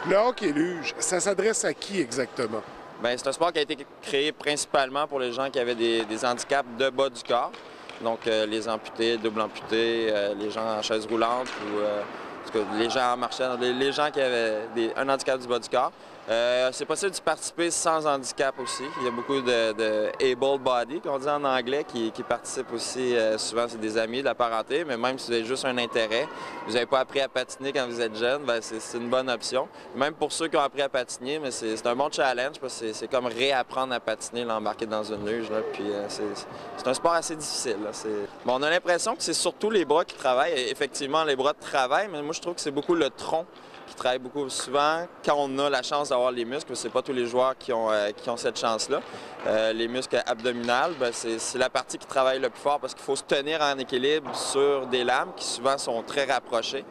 Le hockey-luge, ça s'adresse à qui exactement? Bien, c'est un sport qui a été créé principalement pour les gens qui avaient des handicaps de bas du corps. Donc, les amputés, double amputés, les gens en chaise roulante ou en tout cas, les gens en marchant, les gens qui avaient un handicap du bas du corps. C'est possible d'y participer sans handicap aussi. Il y a beaucoup de able body, qu'on dit en anglais, qui participent aussi. Souvent, c'est des amis de la parenté, mais même si vous avez juste un intérêt, vous n'avez pas appris à patiner quand vous êtes jeune, bien, c'est une bonne option. Même pour ceux qui ont appris à patiner, mais c'est un bon challenge parce que c'est comme réapprendre à patiner, l'embarquer dans une luge. Là, puis c'est un sport assez difficile. Là. Bon, on a l'impression que c'est surtout les bras qui travaillent. Effectivement, les bras travaillent, mais moi, je trouve que c'est beaucoup le tronc qui travaille beaucoup. Souvent, quand on a la chance d'avoir les muscles, c'est pas tous les joueurs qui ont cette chance-là. Les muscles abdominales, c'est la partie qui travaille le plus fort parce qu'il faut se tenir en équilibre sur des lames qui souvent sont très rapprochées.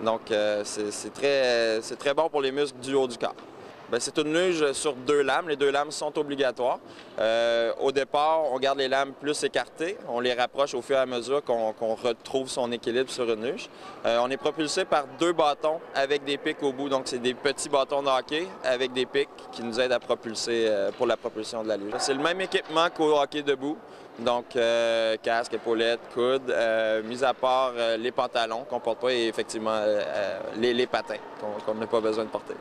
Donc, c'est très bon pour les muscles du haut du corps. C'est une luge sur 2 lames. Les 2 lames sont obligatoires. Au départ, on garde les lames plus écartées. On les rapproche au fur et à mesure qu'on retrouve son équilibre sur une luge. On est propulsé par 2 bâtons avec des pics au bout. Donc, c'est des petits bâtons de hockey avec des pics qui nous aident à propulser pour la propulsion de la luge. C'est le même équipement qu'au hockey debout. Donc, casque, épaulettes, coudes, mis à part les pantalons qu'on ne porte pas et effectivement les patins qu'on n'a pas besoin de porter.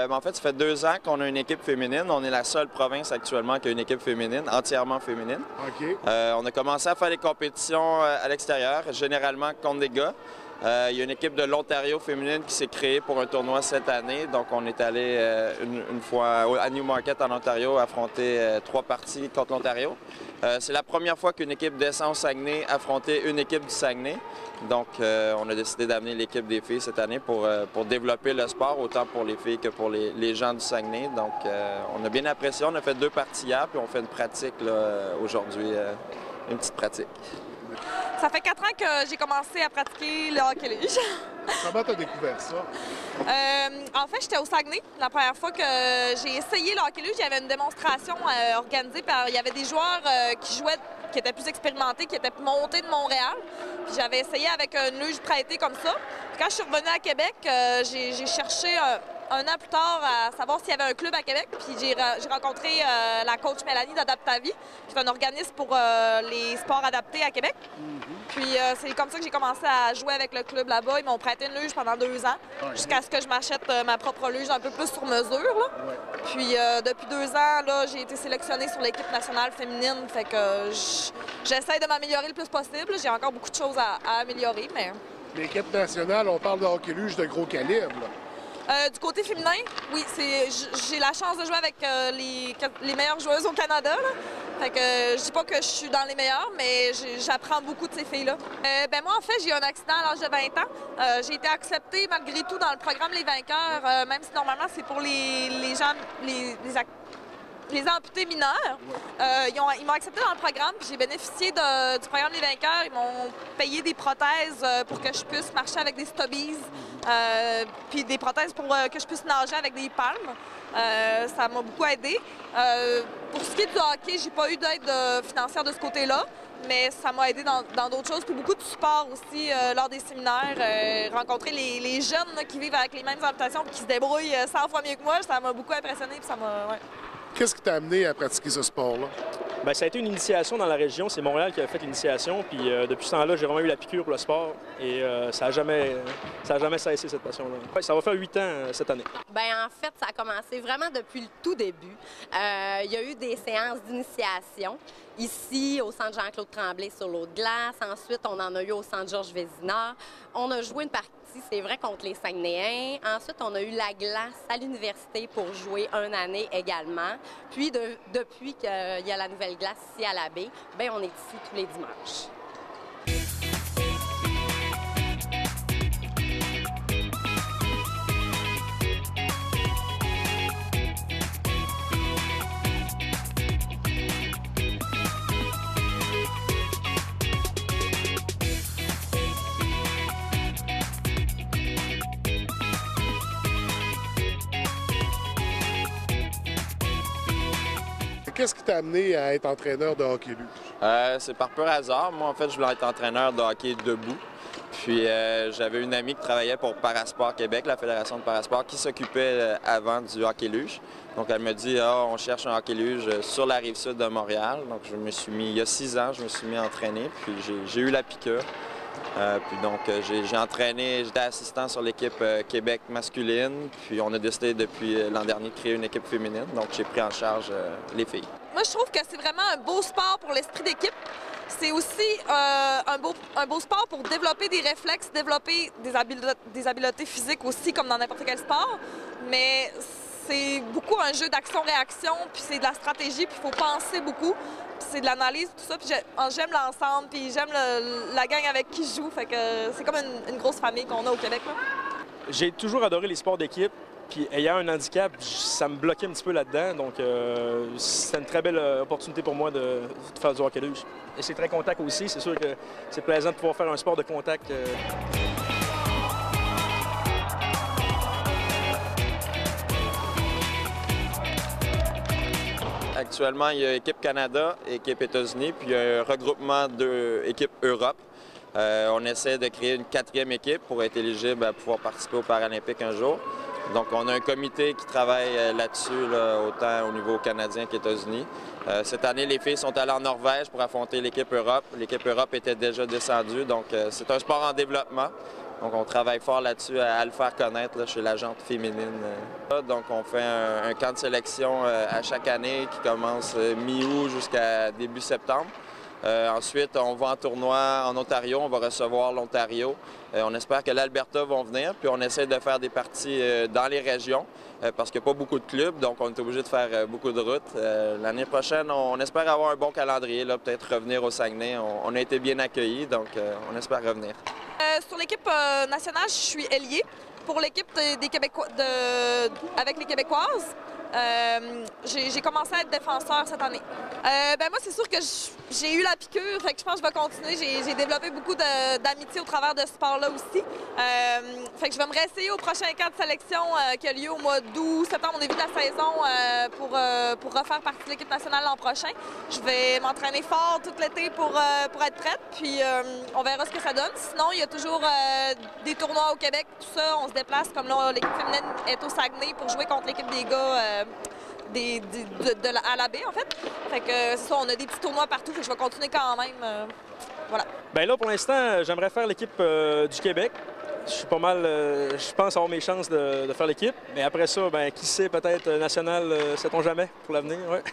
En fait, ça fait 2 ans qu'on a une équipe féminine. On est la seule province actuellement qui a une équipe féminine, entièrement féminine. OK. On a commencé à faire des compétitions à l'extérieur, généralement contre des gars. Il y a une équipe de l'Ontario féminine qui s'est créée pour un tournoi cette année. Donc, on est allé une fois à Newmarket, en Ontario, affronter 3 parties contre l'Ontario. C'est la première fois qu'une équipe descend au Saguenay affronter une équipe du Saguenay. Donc, on a décidé d'amener l'équipe des filles cette année pour développer le sport, autant pour les filles que pour les gens du Saguenay. Donc, on a bien apprécié. On a fait 2 parties hier, puis on fait une pratique aujourd'hui, une petite pratique. Ça fait 4 ans que j'ai commencé à pratiquer le hockey-luge. Comment tu as découvert ça? En fait, j'étais au Saguenay. La première fois que j'ai essayé le hockey-luge, il y avait une démonstration organisée par... Il y avait des joueurs qui jouaient, qui étaient plus expérimentés, qui étaient montés de Montréal. Puis j'avais essayé avec une luge prêtée comme ça. Puis quand je suis revenue à Québec, j'ai cherché un an plus tard à savoir s'il y avait un club à Québec. Puis j'ai rencontré la coach Mélanie d'Adaptavie, qui est un organisme pour les sports adaptés à Québec. Puis c'est comme ça que j'ai commencé à jouer avec le club là-bas. Ils m'ont prêté une luge pendant 2 ans, jusqu'à ce que je m'achète ma propre luge un peu plus sur mesure. Là. Puis depuis 2 ans, là, j'ai été sélectionnée sur l'équipe nationale féminine. Fait que j'essaie de m'améliorer le plus possible. J'ai encore beaucoup de choses à améliorer, mais... L'équipe nationale, on parle de hockey-luge de gros calibre. Du côté féminin, oui, j'ai la chance de jouer avec les meilleures joueuses au Canada. Là. Fait que je dis pas que je suis dans les meilleures, mais j'apprends beaucoup de ces filles-là. Moi, en fait, j'ai eu un accident à l'âge de 20 ans. J'ai été acceptée malgré tout dans le programme Les Vainqueurs, même si normalement c'est pour les gens, les amputés mineurs. Ils m'ont accepté dans le programme, puis j'ai bénéficié du programme Les Vainqueurs. Ils m'ont payé des prothèses pour que je puisse marcher avec des stubbies, puis des prothèses pour que je puisse nager avec des palmes. Ça m'a beaucoup aidé. Pour ce qui est du hockey, j'ai pas eu d'aide financière de ce côté-là, mais ça m'a aidé dans d'autres choses. Puis beaucoup de support aussi lors des séminaires. Rencontrer les jeunes là, qui vivent avec les mêmes amputations et qui se débrouillent 100 fois mieux que moi, ça m'a beaucoup impressionné. Puis ça m'a... Ouais. Qu'est-ce qui t'a amené à pratiquer ce sport-là? Bien, ça a été une initiation dans la région. C'est Montréal qui a fait l'initiation. Puis depuis ce temps-là, j'ai vraiment eu la piqûre pour le sport. Et ça n'a jamais cessé, cette passion-là. Ouais, ça va faire 8 ans cette année. Bien, en fait, ça a commencé vraiment depuis le tout début. Il y a eu des séances d'initiation ici au centre Jean-Claude Tremblay sur l'eau de glace. Ensuite, on en a eu au centre Georges Vézina. On a joué une partie, c'est vrai, contre les Saguenayens. Ensuite, on a eu la glace à l'université pour jouer une année également. Puis, depuis qu'il y a la nouvelle glace ici à la baie, bien, on est ici tous les dimanches. Qu'est-ce qui t'a amené à être entraîneur de hockey luge? C'est par pur hasard. Moi, en fait, je voulais être entraîneur de hockey debout. Puis j'avais une amie qui travaillait pour Parasport Québec, la fédération de Parasport, qui s'occupait avant du hockey luge. Donc elle me dit on cherche un hockey luge sur la rive sud de Montréal. Donc je me suis mis, il y a 6 ans, je me suis mis à entraîner, puis j'ai eu la piqûre. Puis donc j'ai entraîné, j'étais assistant sur l'équipe Québec masculine, puis on a décidé depuis l'an dernier de créer une équipe féminine. Donc j'ai pris en charge les filles. Moi, je trouve que c'est vraiment un beau sport pour l'esprit d'équipe. C'est aussi un beau sport pour développer des réflexes, développer des habiletés physiques aussi, comme dans n'importe quel sport. Mais c'est beaucoup un jeu d'action-réaction, puis c'est de la stratégie, puis il faut penser beaucoup. Puis c'est de l'analyse, tout ça. Puis j'aime l'ensemble, puis j'aime la gang avec qui je joue. Fait que c'est comme une grosse famille qu'on a au Québec, là. J'ai toujours adoré les sports d'équipe. Puis ayant un handicap, ça me bloquait un petit peu là-dedans. Donc c'était une très belle opportunité pour moi de faire du hockey luge. Et c'est très contact aussi. C'est sûr que c'est plaisant de pouvoir faire un sport de contact. Actuellement, il y a Équipe Canada et Équipe États-Unis, puis il y a un regroupement d'Équipe Europe. On essaie de créer une 4e équipe pour être éligible à pouvoir participer aux Paralympiques un jour. Donc, on a un comité qui travaille là-dessus, autant au niveau canadien qu'États-Unis. Cette année, les filles sont allées en Norvège pour affronter l'équipe Europe. L'équipe Europe était déjà descendue, donc c'est un sport en développement. Donc, on travaille fort là-dessus à le faire connaître là, chez la gente féminine. Donc, on fait un camp de sélection à chaque année qui commence mi-août jusqu'à début septembre. Ensuite, on va en tournoi en Ontario, on va recevoir l'Ontario. On espère que l'Alberta vont venir, puis on essaie de faire des parties dans les régions parce qu'il n'y a pas beaucoup de clubs, donc on est obligé de faire beaucoup de routes. L'année prochaine, on espère avoir un bon calendrier, peut-être revenir au Saguenay. On a été bien accueillis, donc on espère revenir. Sur l'équipe nationale, je suis ailier. Pour l'équipe des Québécois, avec les Québécoises, j'ai commencé à être défenseur cette année. Moi, c'est sûr que j'ai eu la piqûre, fait que je pense que je vais continuer. J'ai développé beaucoup d'amitié au travers de ce sport-là aussi. Fait que je vais me réessayer au prochain camp de sélection qui a lieu au mois d'août, septembre, au début de la saison, pour refaire partie de l'équipe nationale l'an prochain. Je vais m'entraîner fort tout l'été pour être prête, puis on verra ce que ça donne. Sinon, il y a toujours des tournois au Québec, tout ça, on se déplace. Comme là, l'équipe féminine est au Saguenay pour jouer contre l'équipe des gars à la baie, en fait. Fait que c'est ça, on a des petits tournois partout, fait que je vais continuer quand même. Voilà. Bien là, pour l'instant, j'aimerais faire l'équipe du Québec. Je suis pas mal, je pense avoir mes chances de faire l'équipe. Mais après ça, qui sait, peut-être national, sait-on jamais pour l'avenir. Ouais.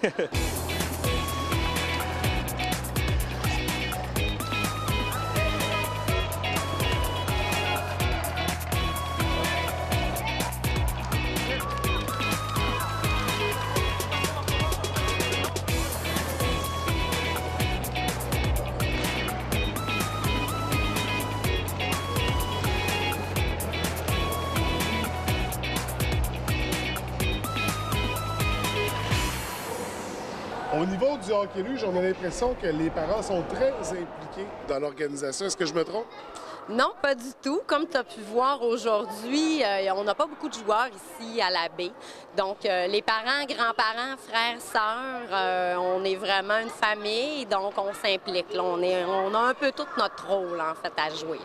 Au niveau du hockey luge, on a l'impression que les parents sont très impliqués dans l'organisation. Est-ce que je me trompe? Non, pas du tout. Comme tu as pu voir aujourd'hui, on n'a pas beaucoup de joueurs ici à la baie. Donc, les parents, grands-parents, frères, sœurs, on est vraiment une famille, donc on s'implique. On a un peu tout notre rôle, en fait, à jouer.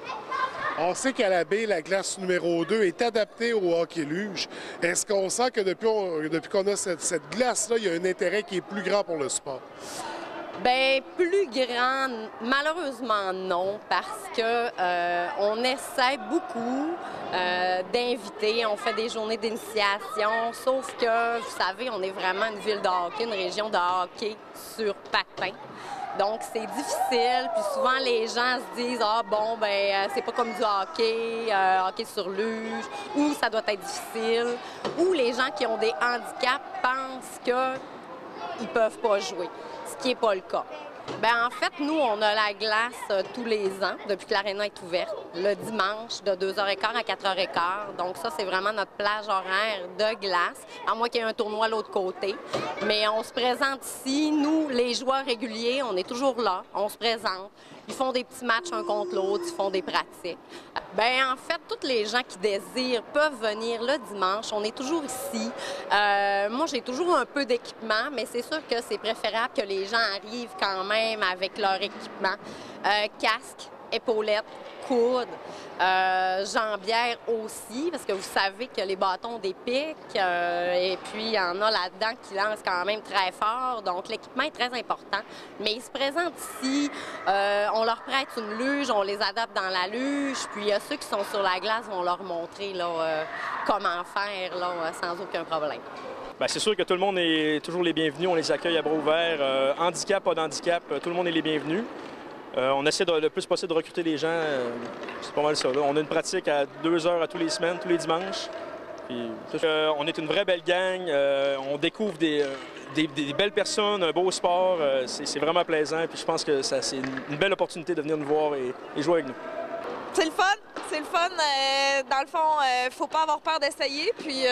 On sait qu'à la baie, la glace numéro 2 est adaptée au hockey luge. Est-ce qu'on sent que depuis qu'on a cette glace-là, il y a un intérêt qui est plus grand pour le sport? Bien, plus grand, malheureusement non, parce que on essaie beaucoup d'inviter, on fait des journées d'initiation, sauf que, vous savez, on est vraiment une ville de hockey, une région de hockey sur patin. Donc, c'est difficile, puis souvent, les gens se disent « Ah bon, c'est pas comme du hockey, hockey sur luge, ou ça doit être difficile. » Ou les gens qui ont des handicaps pensent qu'ils peuvent pas jouer, ce qui n'est pas le cas. En fait, nous, on a la glace tous les ans, depuis que l'aréna est ouverte. le dimanche de 2h15 à 4h15. Donc ça, c'est vraiment notre plage horaire de glace, à moins qu'il y ait un tournoi à l'autre côté. Mais on se présente ici. Nous, les joueurs réguliers, on est toujours là. On se présente. Ils font des petits matchs un contre l'autre, ils font des pratiques. Bien, en fait, tous les gens qui désirent peuvent venir le dimanche. On est toujours ici. Moi, j'ai toujours un peu d'équipement, mais c'est sûr que c'est préférable que les gens arrivent quand même avec leur équipement. Casque, épaulettes, coudes, jambières aussi, parce que vous savez que les bâtons ont des pics, et puis il y en a là-dedans qui lancent quand même très fort, donc l'équipement est très important. Mais ils se présentent ici, on leur prête une luge, on les adapte dans la luge, puis ceux qui sont sur la glace vont leur montrer là, comment faire là, sans aucun problème. Bien, c'est sûr que tout le monde est toujours les bienvenus, on les accueille à bras ouverts, handicap, pas d'handicap, tout le monde est les bienvenus. On essaie le plus possible de recruter des gens, c'est pas mal ça. Là. On a une pratique à 2 heures à tous les semaines, tous les dimanches. Puis, on est une vraie belle gang, on découvre des belles personnes, un beau sport, c'est vraiment plaisant. Puis je pense que c'est une belle opportunité de venir nous voir et jouer avec nous. C'est le fun, c'est le fun. Dans le fond, faut pas avoir peur d'essayer. Puis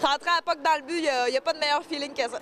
rentrer à POC dans le but, il n'y a pas de meilleur feeling que ça.